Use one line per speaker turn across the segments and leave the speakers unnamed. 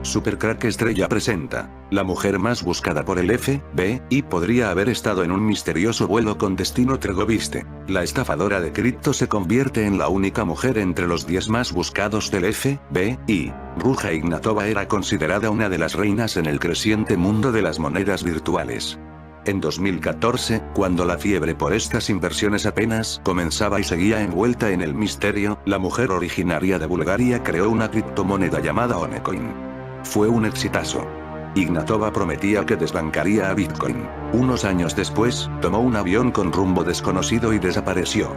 Supercrack Estrella presenta. La mujer más buscada por el FBI podría haber estado en un misterioso vuelo con destino Trgoviste. La estafadora de cripto se convierte en la única mujer entre los 10 más buscados del FBI. Ruja Ignatova era considerada una de las reinas en el creciente mundo de las monedas virtuales. En 2014, cuando la fiebre por estas inversiones apenas comenzaba y seguía envuelta en el misterio, la mujer originaria de Bulgaria creó una criptomoneda llamada Onecoin. Fue un exitazo. Ignatova prometía que desbancaría a Bitcoin. Unos años después, tomó un avión con rumbo desconocido y desapareció.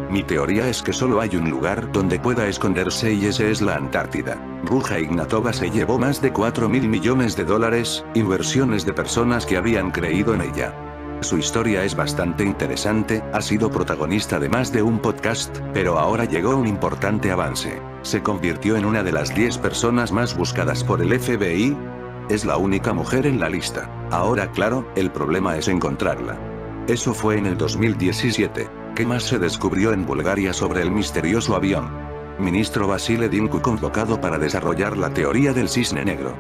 Mi teoría es que solo hay un lugar donde pueda esconderse y ese es la Antártida. Ruja Ignatova se llevó más de $4.000 millones, inversiones de personas que habían creído en ella. Su historia es bastante interesante, ha sido protagonista de más de un podcast, pero ahora llegó un importante avance. Se convirtió en una de las 10 personas más buscadas por el FBI. Es la única mujer en la lista. Ahora claro, el problema es encontrarla. Eso fue en el 2017. ¿Qué más se descubrió en Bulgaria sobre el misterioso avión? Ministro Vasile Dinku convocado para desarrollar la teoría del cisne negro.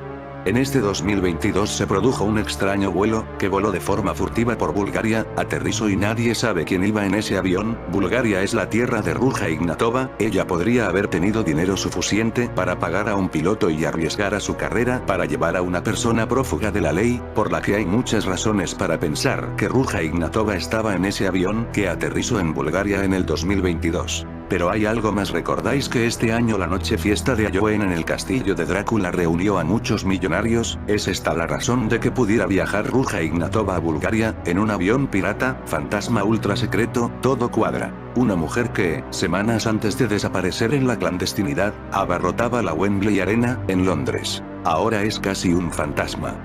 En este 2022 se produjo un extraño vuelo, que voló de forma furtiva por Bulgaria, aterrizó y nadie sabe quién iba en ese avión. Bulgaria es la tierra de Ruja Ignatova, ella podría haber tenido dinero suficiente para pagar a un piloto y arriesgar a su carrera para llevar a una persona prófuga de la ley, por la que hay muchas razones para pensar que Ruja Ignatova estaba en ese avión que aterrizó en Bulgaria en el 2022. Pero hay algo más. ¿Recordáis que este año la noche fiesta de Halloween en el castillo de Drácula reunió a muchos millonarios? ¿Es esta la razón de que pudiera viajar Ruja Ignatova a Bulgaria, en un avión pirata, fantasma ultra secreto? Todo cuadra. Una mujer que, semanas antes de desaparecer en la clandestinidad, abarrotaba la Wembley Arena, en Londres. Ahora es casi un fantasma.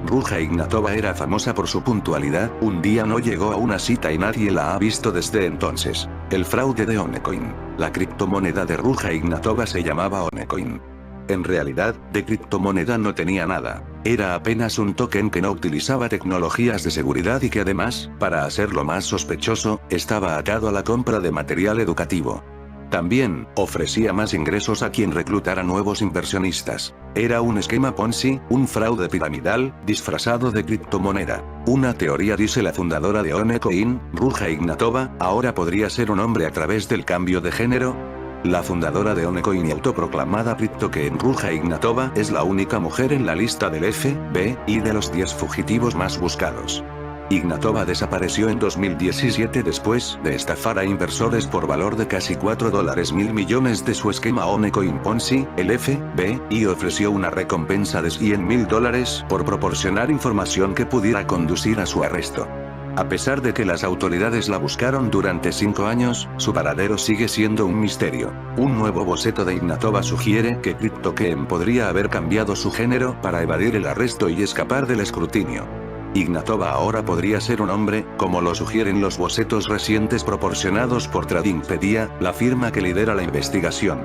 Ruja Ignatova era famosa por su puntualidad, un día no llegó a una cita y nadie la ha visto desde entonces. El fraude de Onecoin. La criptomoneda de Ruja Ignatova se llamaba Onecoin. En realidad, de criptomoneda no tenía nada. Era apenas un token que no utilizaba tecnologías de seguridad y que además, para hacerlo más sospechoso, estaba atado a la compra de material educativo. También, ofrecía más ingresos a quien reclutara nuevos inversionistas. Era un esquema Ponzi, un fraude piramidal, disfrazado de criptomoneda. Una teoría dice la fundadora de Onecoin, Ruja Ignatova, ahora podría ser un hombre a través del cambio de género. La fundadora de Onecoin y autoproclamada CryptoKen Ruja Ignatova es la única mujer en la lista del FBI de los 10 fugitivos más buscados. Ignatova desapareció en 2017 después de estafar a inversores por valor de casi $4.000 millones de su esquema Onecoin Ponzi. El FBI ofreció una recompensa de $100.000 por proporcionar información que pudiera conducir a su arresto. A pesar de que las autoridades la buscaron durante 5 años, su paradero sigue siendo un misterio. Un nuevo boceto de Ignatova sugiere que CryptoKen podría haber cambiado su género para evadir el arresto y escapar del escrutinio. Ignatova ahora podría ser un hombre, como lo sugieren los bocetos recientes proporcionados por Tradingpedia, la firma que lidera la investigación.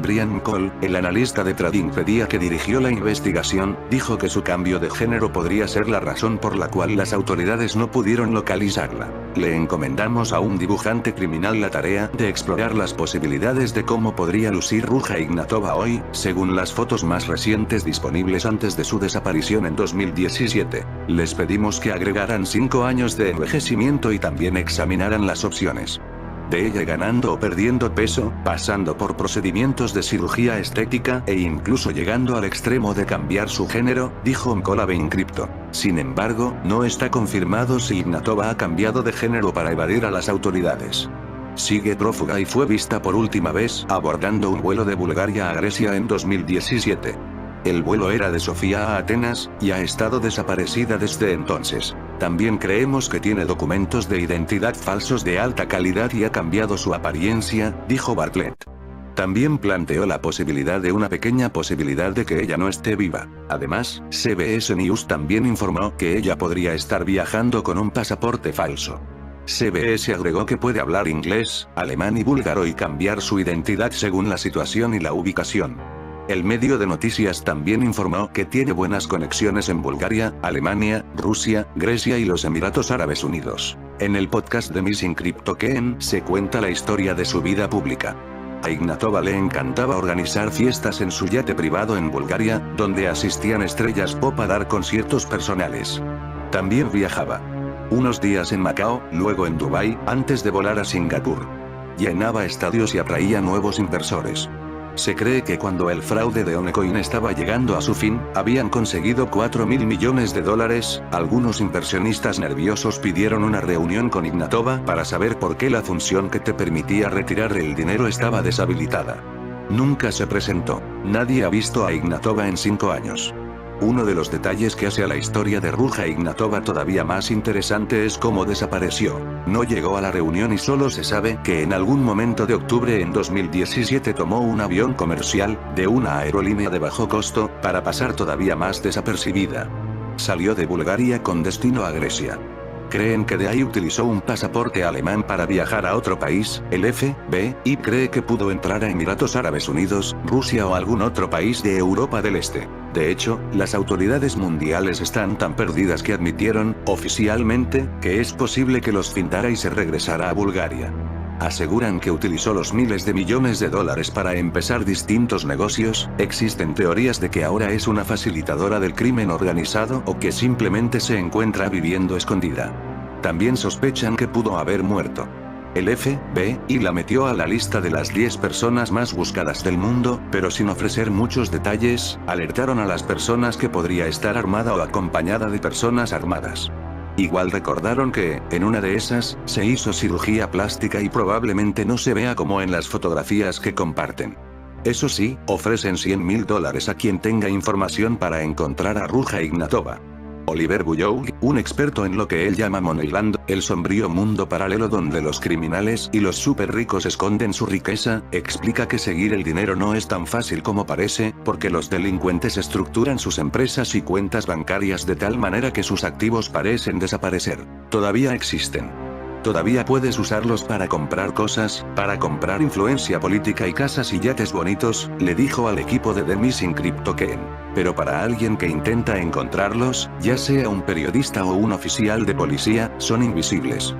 Brian Cole, el analista de Tradingpedia que dirigió la investigación, dijo que su cambio de género podría ser la razón por la cual las autoridades no pudieron localizarla. Le encomendamos a un dibujante criminal la tarea de explorar las posibilidades de cómo podría lucir Ruja Ignatova hoy, según las fotos más recientes disponibles antes de su desaparición en 2017. Les pedimos que agregaran 5 años de envejecimiento y también examinaran las opciones de ella ganando o perdiendo peso, pasando por procedimientos de cirugía estética e incluso llegando al extremo de cambiar su género, dijo Mkolave Crypto. Sin embargo, no está confirmado si Ignatova ha cambiado de género para evadir a las autoridades. Sigue prófuga y fue vista por última vez abordando un vuelo de Bulgaria a Grecia en 2017. El vuelo era de Sofía a Atenas, y ha estado desaparecida desde entonces. También creemos que tiene documentos de identidad falsos de alta calidad y ha cambiado su apariencia, dijo Bartlett. También planteó la posibilidad de una pequeña posibilidad de que ella no esté viva. Además, CBS News también informó que ella podría estar viajando con un pasaporte falso. CBS agregó que puede hablar inglés, alemán y búlgaro y cambiar su identidad según la situación y la ubicación. El medio de noticias también informó que tiene buenas conexiones en Bulgaria, Alemania, Rusia, Grecia y los Emiratos Árabes Unidos. En el podcast de Missing CryptoKen se cuenta la historia de su vida pública. A Ignatova le encantaba organizar fiestas en su yate privado en Bulgaria, donde asistían estrellas pop a dar conciertos personales. También viajaba unos días en Macao, luego en Dubái, antes de volar a Singapur. Llenaba estadios y atraía nuevos inversores. Se cree que cuando el fraude de Onecoin estaba llegando a su fin, habían conseguido $4.000 millones. Algunos inversionistas nerviosos pidieron una reunión con Ignatova para saber por qué la función que te permitía retirar el dinero estaba deshabilitada. Nunca se presentó. Nadie ha visto a Ignatova en 5 años. Uno de los detalles que hace a la historia de Ruja Ignatova todavía más interesante es cómo desapareció. No llegó a la reunión y solo se sabe que en algún momento de octubre en 2017 tomó un avión comercial, de una aerolínea de bajo costo, para pasar todavía más desapercibida. Salió de Bulgaria con destino a Grecia. Creen que de ahí utilizó un pasaporte alemán para viajar a otro país, el FBI cree que pudo entrar a Emiratos Árabes Unidos, Rusia o algún otro país de Europa del Este. De hecho, las autoridades mundiales están tan perdidas que admitieron, oficialmente, que es posible que los fintara y se regresara a Bulgaria. Aseguran que utilizó los miles de millones de dólares para empezar distintos negocios. Existen teorías de que ahora es una facilitadora del crimen organizado o que simplemente se encuentra viviendo escondida. También sospechan que pudo haber muerto. El FBI la metió a la lista de las 10 personas más buscadas del mundo, pero sin ofrecer muchos detalles. Alertaron a las personas que podría estar armada o acompañada de personas armadas. Igual recordaron que, en una de esas, se hizo cirugía plástica y probablemente no se vea como en las fotografías que comparten. Eso sí, ofrecen $100.000 a quien tenga información para encontrar a Ruja Ignatova. Oliver Bullough, un experto en lo que él llama Moneyland, el sombrío mundo paralelo donde los criminales y los súper ricos esconden su riqueza, explica que seguir el dinero no es tan fácil como parece, porque los delincuentes estructuran sus empresas y cuentas bancarias de tal manera que sus activos parecen desaparecer. Todavía existen. Todavía puedes usarlos para comprar cosas, para comprar influencia política y casas y yates bonitos, le dijo al equipo de The Missing Crypto Ken. Pero para alguien que intenta encontrarlos, ya sea un periodista o un oficial de policía, son invisibles.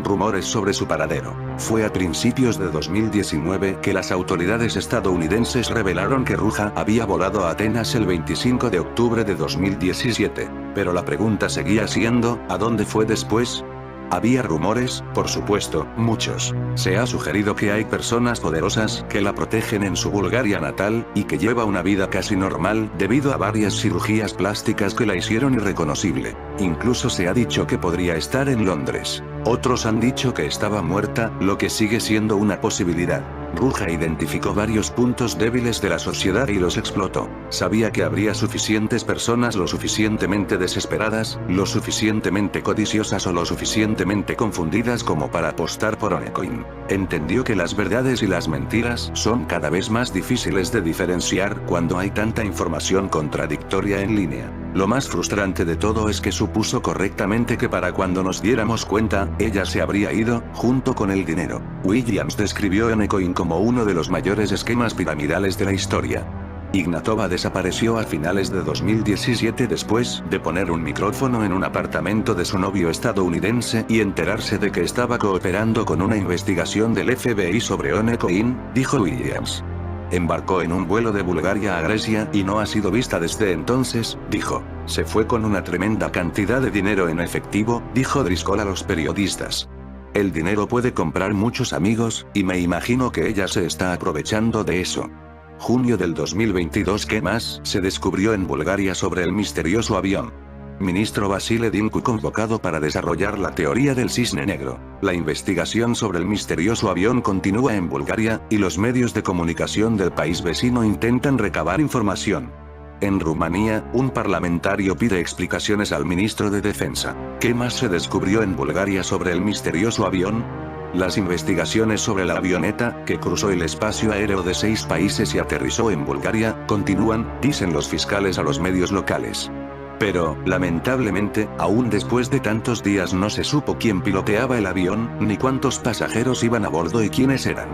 Rumores sobre su paradero. Fue a principios de 2019 que las autoridades estadounidenses revelaron que Ruja había volado a Atenas el 25 de octubre de 2017. Pero la pregunta seguía siendo, ¿a dónde fue después? Había rumores, por supuesto, muchos. Se ha sugerido que hay personas poderosas que la protegen en su Bulgaria natal, y que lleva una vida casi normal, debido a varias cirugías plásticas que la hicieron irreconocible. Incluso se ha dicho que podría estar en Londres. Otros han dicho que estaba muerta, lo que sigue siendo una posibilidad. Ruja identificó varios puntos débiles de la sociedad y los explotó. Sabía que habría suficientes personas lo suficientemente desesperadas, lo suficientemente codiciosas o lo suficientemente confundidas como para apostar por Onecoin. Entendió que las verdades y las mentiras son cada vez más difíciles de diferenciar cuando hay tanta información contradictoria en línea. Lo más frustrante de todo es que supuso correctamente que para cuando nos diéramos cuenta, ella se habría ido, junto con el dinero. Williams describió Onecoin como uno de los mayores esquemas piramidales de la historia. Ignatova desapareció a finales de 2017 después de poner un micrófono en un apartamento de su novio estadounidense y enterarse de que estaba cooperando con una investigación del FBI sobre Onecoin, dijo Williams. Embarcó en un vuelo de Bulgaria a Grecia y no ha sido vista desde entonces, dijo. Se fue con una tremenda cantidad de dinero en efectivo, dijo Driscoll a los periodistas. El dinero puede comprar muchos amigos, y me imagino que ella se está aprovechando de eso. Junio del 2022. ¿Qué más se descubrió en Bulgaria sobre el misterioso avión? Ministro Vasile Dinku convocado para desarrollar la teoría del cisne negro. La investigación sobre el misterioso avión continúa en Bulgaria, y los medios de comunicación del país vecino intentan recabar información. En Rumanía, un parlamentario pide explicaciones al ministro de Defensa. ¿Qué más se descubrió en Bulgaria sobre el misterioso avión? Las investigaciones sobre la avioneta, que cruzó el espacio aéreo de 6 países y aterrizó en Bulgaria, continúan, dicen los fiscales a los medios locales. Pero, lamentablemente, aún después de tantos días no se supo quién piloteaba el avión, ni cuántos pasajeros iban a bordo y quiénes eran.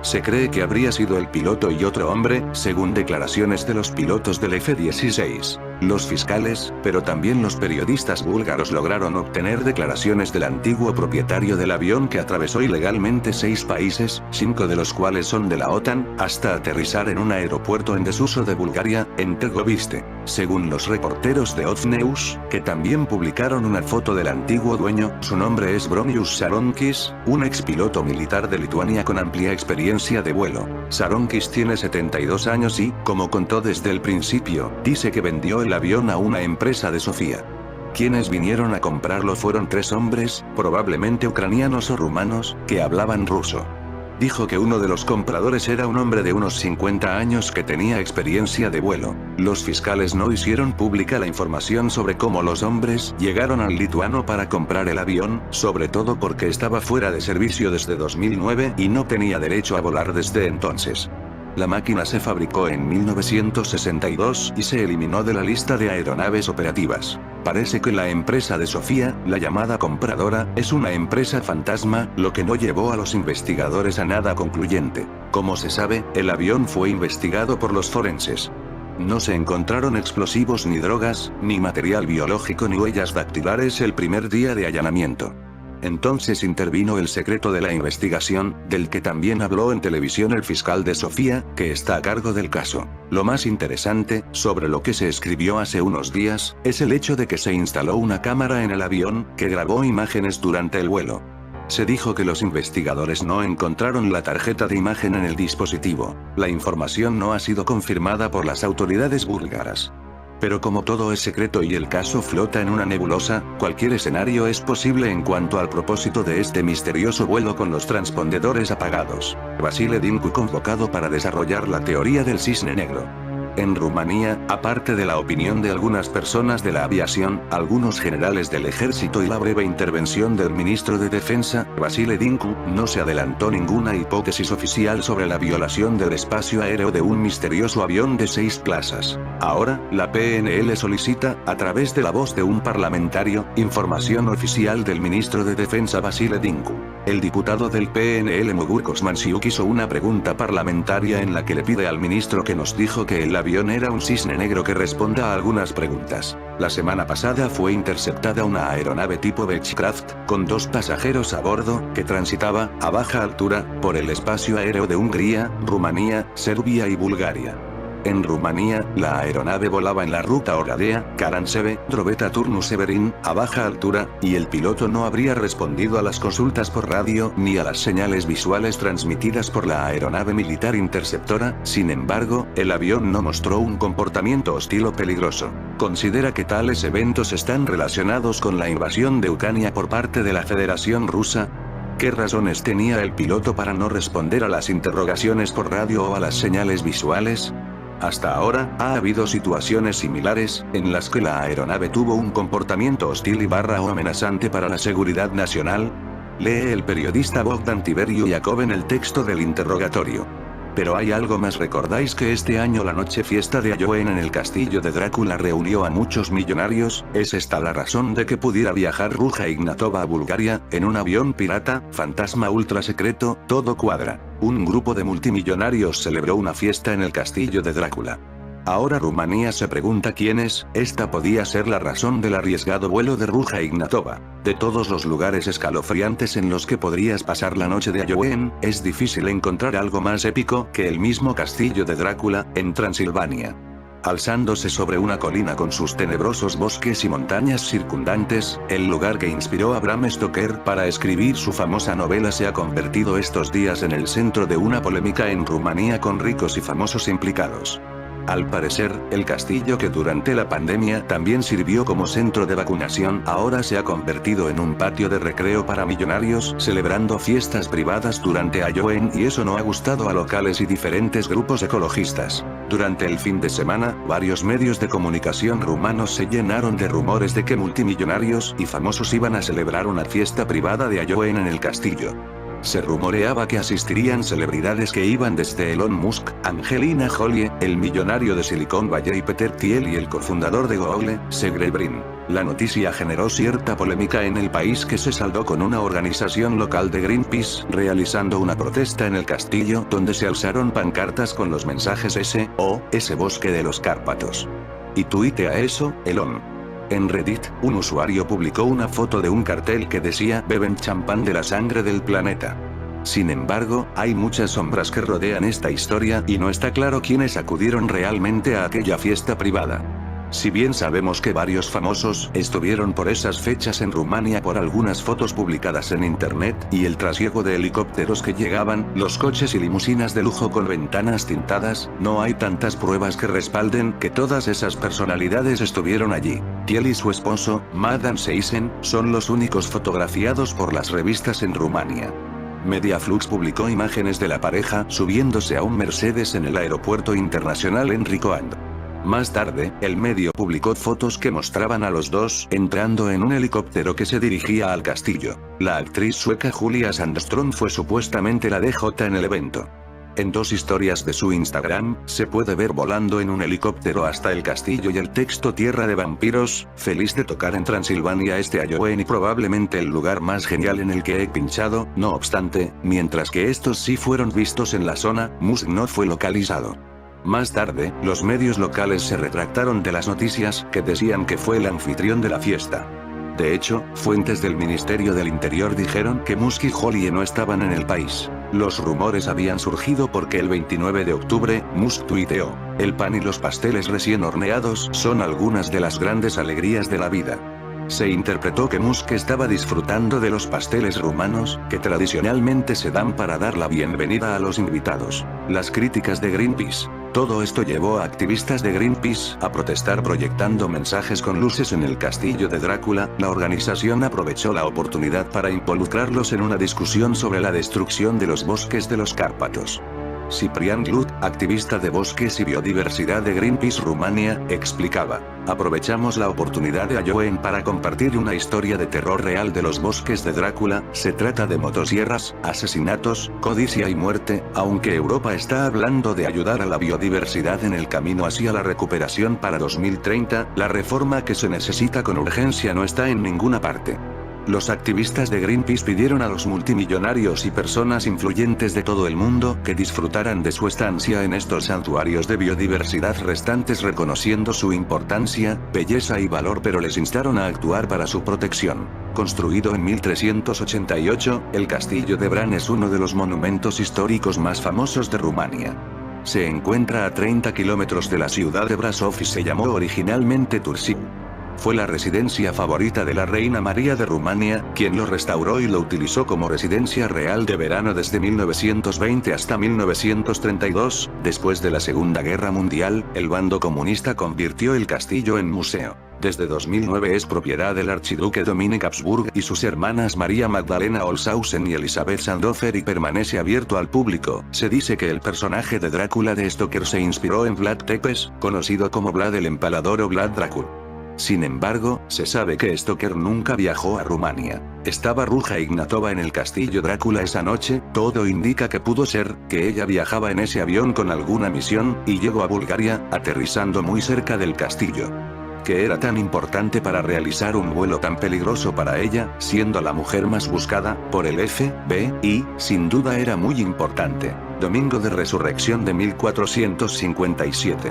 Se cree que habría sido el piloto y otro hombre, según declaraciones de los pilotos del F-16. Los fiscales, pero también los periodistas búlgaros lograron obtener declaraciones del antiguo propietario del avión que atravesó ilegalmente 6 países, 5 de los cuales son de la OTAN, hasta aterrizar en un aeropuerto en desuso de Bulgaria, en Trgoviste. Según los reporteros de OzNews, que también publicaron una foto del antiguo dueño, su nombre es Bronius Saronkis, un expiloto militar de Lituania con amplia experiencia de vuelo. Saronkis tiene 72 años y, como contó desde el principio, dice que vendió el avión a una empresa de Sofía. Quienes vinieron a comprarlo fueron 3 hombres, probablemente ucranianos o rumanos, que hablaban ruso. Dijo que uno de los compradores era un hombre de unos 50 años que tenía experiencia de vuelo. Los fiscales no hicieron pública la información sobre cómo los hombres llegaron al lituano para comprar el avión, sobre todo porque estaba fuera de servicio desde 2009 y no tenía derecho a volar desde entonces. La máquina se fabricó en 1962 y se eliminó de la lista de aeronaves operativas. Parece que la empresa de Sofía, la llamada compradora, es una empresa fantasma, lo que no llevó a los investigadores a nada concluyente. Como se sabe, el avión fue investigado por los forenses. No se encontraron explosivos ni drogas, ni material biológico ni huellas dactilares el primer día de allanamiento. Entonces intervino el secreto de la investigación, del que también habló en televisión el fiscal de Sofía, que está a cargo del caso. Lo más interesante, sobre lo que se escribió hace unos días, es el hecho de que se instaló una cámara en el avión, que grabó imágenes durante el vuelo. Se dijo que los investigadores no encontraron la tarjeta de imagen en el dispositivo. La información no ha sido confirmada por las autoridades búlgaras. Pero como todo es secreto y el caso flota en una nebulosa, cualquier escenario es posible en cuanto al propósito de este misterioso vuelo con los transpondedores apagados. Vasile Dinku convocado para desarrollar la teoría del cisne negro. En Rumanía, aparte de la opinión de algunas personas de la aviación, algunos generales del ejército y la breve intervención del ministro de Defensa, Vasile Dinku, no se adelantó ninguna hipótesis oficial sobre la violación del espacio aéreo de un misterioso avión de 6 plazas. Ahora, la PNL solicita, a través de la voz de un parlamentario, información oficial del ministro de Defensa Vasile Dinku. El diputado del PNL Mugur Kosmansiuk hizo una pregunta parlamentaria en la que le pide al ministro que nos dijo que el avión era un cisne negro que responda a algunas preguntas. La semana pasada fue interceptada una aeronave tipo Beechcraft, con 2 pasajeros a bordo, que transitaba, a baja altura, por el espacio aéreo de Hungría, Rumanía, Serbia y Bulgaria. En Rumanía, la aeronave volaba en la ruta Oradea, Karansebe, Drobeta Turnu Severin, a baja altura, y el piloto no habría respondido a las consultas por radio ni a las señales visuales transmitidas por la aeronave militar interceptora. Sin embargo, el avión no mostró un comportamiento hostil o peligroso. Considera que tales eventos están relacionados con la invasión de Ucrania por parte de la Federación Rusa. ¿Qué razones tenía el piloto para no responder a las interrogaciones por radio o a las señales visuales? Hasta ahora, ha habido situaciones similares, en las que la aeronave tuvo un comportamiento hostil o amenazante para la seguridad nacional. Lee el periodista Bogdan Tiberiu Iacov en el texto del interrogatorio. Pero hay algo más. ¿Recordáis que este año la noche fiesta de Halloween en el castillo de Drácula reunió a muchos millonarios? ¿Es esta la razón de que pudiera viajar Ruja Ignatova a Bulgaria, en un avión pirata, fantasma ultra secreto? Todo cuadra. Un grupo de multimillonarios celebró una fiesta en el castillo de Drácula. Ahora Rumanía se pregunta quién es. Esta podía ser la razón del arriesgado vuelo de Ruja Ignatova. De todos los lugares escalofriantes en los que podrías pasar la noche de Halloween, es difícil encontrar algo más épico que el mismo castillo de Drácula, en Transilvania. Alzándose sobre una colina con sus tenebrosos bosques y montañas circundantes, el lugar que inspiró a Bram Stoker para escribir su famosa novela se ha convertido estos días en el centro de una polémica en Rumanía con ricos y famosos implicados. Al parecer, el castillo que durante la pandemia también sirvió como centro de vacunación ahora se ha convertido en un patio de recreo para millonarios celebrando fiestas privadas durante Halloween y eso no ha gustado a locales y diferentes grupos ecologistas. Durante el fin de semana, varios medios de comunicación rumanos se llenaron de rumores de que multimillonarios y famosos iban a celebrar una fiesta privada de Halloween en el castillo. Se rumoreaba que asistirían celebridades que iban desde Elon Musk, Angelina Jolie, el millonario de Silicon Valley Peter Thiel y el cofundador de Google, Sergey Brin. La noticia generó cierta polémica en el país que se saldó con una organización local de Greenpeace realizando una protesta en el castillo donde se alzaron pancartas con los mensajes SOS bosque de los Cárpatos. Y tuitea eso, Elon. En Reddit, un usuario publicó una foto de un cartel que decía "Beben champán de la sangre del planeta". Sin embargo, hay muchas sombras que rodean esta historia y no está claro quiénes acudieron realmente a aquella fiesta privada. Si bien sabemos que varios famosos estuvieron por esas fechas en Rumania por algunas fotos publicadas en internet, y el trasiego de helicópteros que llegaban, los coches y limusinas de lujo con ventanas tintadas, no hay tantas pruebas que respalden que todas esas personalidades estuvieron allí. Tiel y su esposo, Madan Seisen, son los únicos fotografiados por las revistas en Rumania. Mediaflux publicó imágenes de la pareja subiéndose a un Mercedes en el aeropuerto internacional Enrico And. Más tarde, el medio publicó fotos que mostraban a los dos entrando en un helicóptero que se dirigía al castillo. La actriz sueca Julia Sandström fue supuestamente la DJ en el evento. En dos historias de su Instagram, se puede ver volando en un helicóptero hasta el castillo y el texto "Tierra de vampiros, feliz de tocar en Transilvania Halloween y probablemente el lugar más genial en el que he pinchado". No obstante, mientras que estos sí fueron vistos en la zona, Musk no fue localizado. Más tarde, los medios locales se retractaron de las noticias que decían que fue el anfitrión de la fiesta. De hecho, fuentes del Ministerio del Interior dijeron que Musk y Jolie no estaban en el país. Los rumores habían surgido porque el 29 de octubre, Musk tuiteó: "El pan y los pasteles recién horneados son algunas de las grandes alegrías de la vida". Se interpretó que Musk estaba disfrutando de los pasteles rumanos, que tradicionalmente se dan para dar la bienvenida a los invitados. Las críticas de Greenpeace. Todo esto llevó a activistas de Greenpeace a protestar proyectando mensajes con luces en el castillo de Drácula. La organización aprovechó la oportunidad para involucrarlos en una discusión sobre la destrucción de los bosques de los Cárpatos. Ciprian Glut, activista de bosques y biodiversidad de Greenpeace Rumania, explicaba: "Aprovechamos la oportunidad de Halloween para compartir una historia de terror real de los bosques de Drácula. Se trata de motosierras, asesinatos, codicia y muerte, aunque Europa está hablando de ayudar a la biodiversidad en el camino hacia la recuperación para 2030, la reforma que se necesita con urgencia no está en ninguna parte". Los activistas de Greenpeace pidieron a los multimillonarios y personas influyentes de todo el mundo que disfrutaran de su estancia en estos santuarios de biodiversidad restantes, reconociendo su importancia, belleza y valor, pero les instaron a actuar para su protección. Construido en 1388, el castillo de Bran es uno de los monumentos históricos más famosos de Rumania. Se encuentra a 30 kilómetros de la ciudad de Brașov y se llamó originalmente Turciu. Fue la residencia favorita de la reina María de Rumania, quien lo restauró y lo utilizó como residencia real de verano desde 1920 hasta 1932. Después de la Segunda Guerra Mundial, el bando comunista convirtió el castillo en museo. Desde 2009 es propiedad del archiduque Dominic Habsburg y sus hermanas María Magdalena Olshausen y Elizabeth Sandofer, y permanece abierto al público. Se dice que el personaje de Drácula de Stoker se inspiró en Vlad Tepes, conocido como Vlad el Empalador o Vlad Dracul. Sin embargo, se sabe que Stoker nunca viajó a Rumania. Estaba Ruja Ignatova en el castillo Drácula esa noche. Todo indica que pudo ser que ella viajaba en ese avión con alguna misión, y llegó a Bulgaria, aterrizando muy cerca del castillo. Que era tan importante para realizar un vuelo tan peligroso para ella, siendo la mujer más buscada por el FBI, sin duda era muy importante. Domingo de Resurrección de 1457.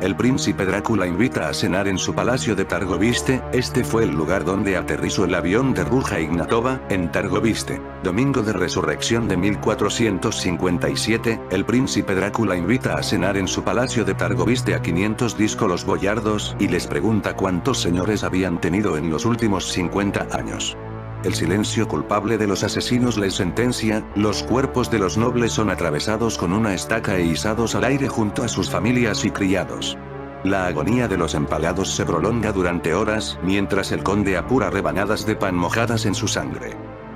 El príncipe Drácula invita a cenar en su palacio de Targoviste. Este fue el lugar donde aterrizó el avión de Ruja Ignatova, en Targoviste. Domingo de Resurrección de 1457, el príncipe Drácula invita a cenar en su palacio de Targoviste a 500 díscolos boyardos, y les pregunta cuántos señores habían tenido en los últimos 50 años. El silencio culpable de los asesinos les sentencia: los cuerpos de los nobles son atravesados con una estaca e izados al aire junto a sus familias y criados. La agonía de los empalados se prolonga durante horas, mientras el conde apura rebanadas de pan mojadas en su sangre.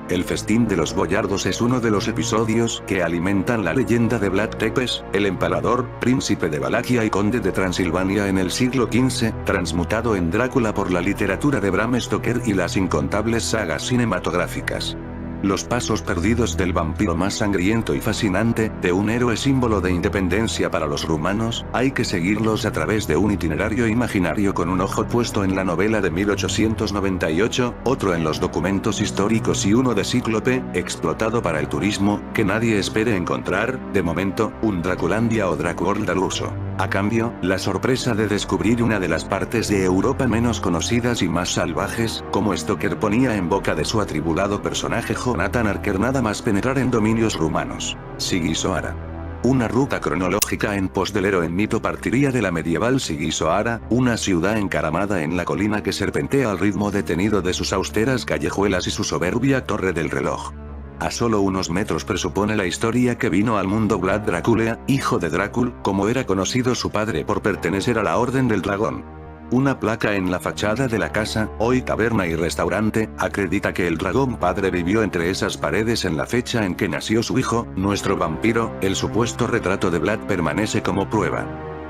El festín de los boyardos es uno de los episodios que alimentan la leyenda de Vlad Tepes, el empalador, príncipe de Valaquia y conde de Transilvania en el siglo XV, transmutado en Drácula por la literatura de Bram Stoker y las incontables sagas cinematográficas. Los pasos perdidos del vampiro más sangriento y fascinante, de un héroe símbolo de independencia para los rumanos, hay que seguirlos a través de un itinerario imaginario, con un ojo puesto en la novela de 1898, otro en los documentos históricos y uno de Cíclope, explotado para el turismo, que nadie espere encontrar, de momento, un Draculandia o Dracworld al uso. A cambio, la sorpresa de descubrir una de las partes de Europa menos conocidas y más salvajes, como Stoker ponía en boca de su atribulado personaje Jonathan Archer nada más penetrar en dominios rumanos. Sigisoara. Una ruta cronológica en pos del héroe en mito partiría de la medieval Sigisoara, una ciudad encaramada en la colina que serpentea al ritmo detenido de sus austeras callejuelas y su soberbia torre del reloj. A solo unos metros presupone la historia que vino al mundo Vlad Dracula, hijo de Drácula, como era conocido su padre por pertenecer a la Orden del Dragón. Una placa en la fachada de la casa, hoy taberna y restaurante, acredita que el dragón padre vivió entre esas paredes en la fecha en que nació su hijo, nuestro vampiro. El supuesto retrato de Vlad permanece como prueba.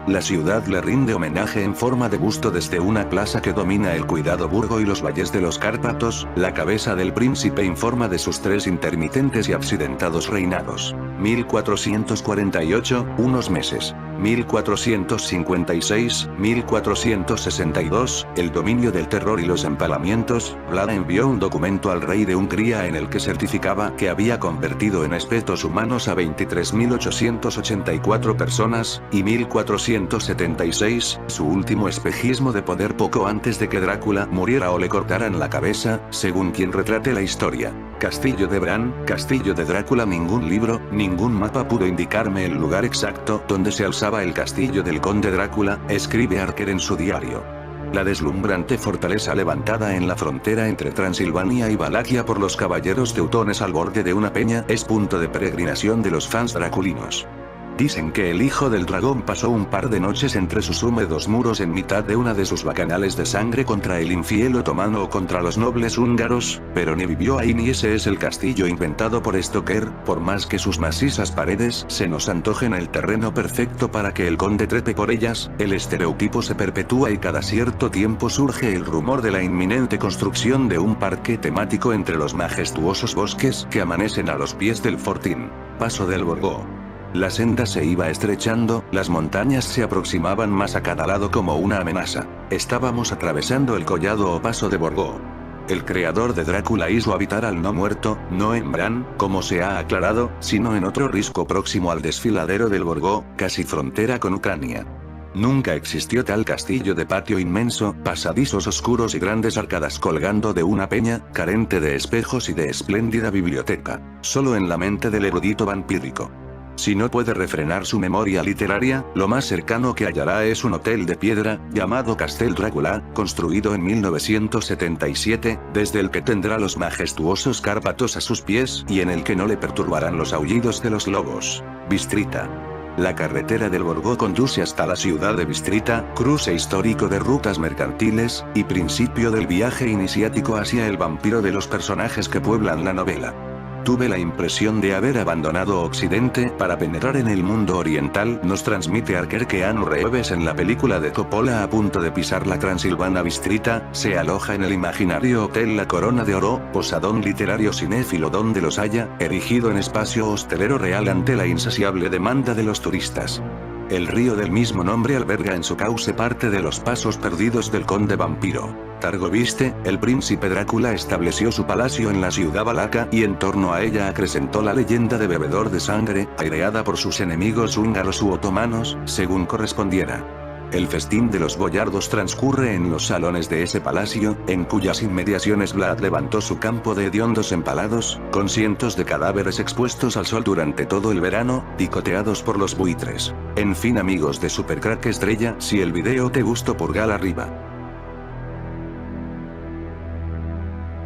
La ciudad le rinde homenaje en forma de busto desde una plaza que domina el cuidado Burgo y los valles de los Cárpatos. La cabeza del príncipe informa de sus 3 intermitentes y accidentados reinados. 1448, unos meses. 1456, 1462, el dominio del terror y los empalamientos. Vlad envió un documento al rey de Hungría en el que certificaba que había convertido en espetos humanos a 23.884 personas, y 1476, su último espejismo de poder poco antes de que Drácula muriera o le cortaran la cabeza, según quien retrate la historia. Castillo de Bran, Castillo de Drácula. Ningún libro, ningún mapa pudo indicarme el lugar exacto donde se alzaba el castillo del conde Drácula, escribe Archer en su diario. La deslumbrante fortaleza levantada en la frontera entre Transilvania y Valaquia por los caballeros teutones al borde de una peña es punto de peregrinación de los fans draculinos. Dicen que el hijo del dragón pasó un par de noches entre sus húmedos muros en mitad de una de sus bacanales de sangre contra el infiel otomano o contra los nobles húngaros, pero ni vivió ahí ni ese es el castillo inventado por Stoker, por más que sus macizas paredes se nos antojen el terreno perfecto para que el conde trepe por ellas. El estereotipo se perpetúa y cada cierto tiempo surge el rumor de la inminente construcción de un parque temático entre los majestuosos bosques que amanecen a los pies del fortín. Paso del Borgo. La senda se iba estrechando, las montañas se aproximaban más a cada lado como una amenaza. Estábamos atravesando el collado o paso de Borgo. El creador de Drácula hizo habitar al no muerto, no en Bran, como se ha aclarado, sino en otro risco próximo al desfiladero del Borgo, casi frontera con Ucrania. Nunca existió tal castillo de patio inmenso, pasadizos oscuros y grandes arcadas colgando de una peña, carente de espejos y de espléndida biblioteca. Solo en la mente del erudito vampírico. Si no puede refrenar su memoria literaria, lo más cercano que hallará es un hotel de piedra, llamado Castel Drácula, construido en 1977, desde el que tendrá los majestuosos Cárpatos a sus pies, y en el que no le perturbarán los aullidos de los lobos. Bistrita. La carretera del Borgo conduce hasta la ciudad de Bistrita, cruce histórico de rutas mercantiles, y principio del viaje iniciático hacia el vampiro de los personajes que pueblan la novela. Tuve la impresión de haber abandonado Occidente para penetrar en el mundo oriental, nos transmite Archer. Keanu Reeves en la película de Coppola a punto de pisar la Transilvana Bistrita, se aloja en el imaginario Hotel La Corona de Oro, posadón literario cinéfilo donde los haya, erigido en espacio hostelero real ante la insaciable demanda de los turistas. El río del mismo nombre alberga en su cauce parte de los pasos perdidos del conde vampiro. Targoviste, el príncipe Drácula estableció su palacio en la ciudad valaca y en torno a ella acrecentó la leyenda de bebedor de sangre, aireada por sus enemigos húngaros u otomanos, según correspondiera. El festín de los boyardos transcurre en los salones de ese palacio, en cuyas inmediaciones Vlad levantó su campo de hediondos empalados, con cientos de cadáveres expuestos al sol durante todo el verano, picoteados por los buitres. En fin amigos de Supercrack Estrella, si el video te gustó pulgar arriba.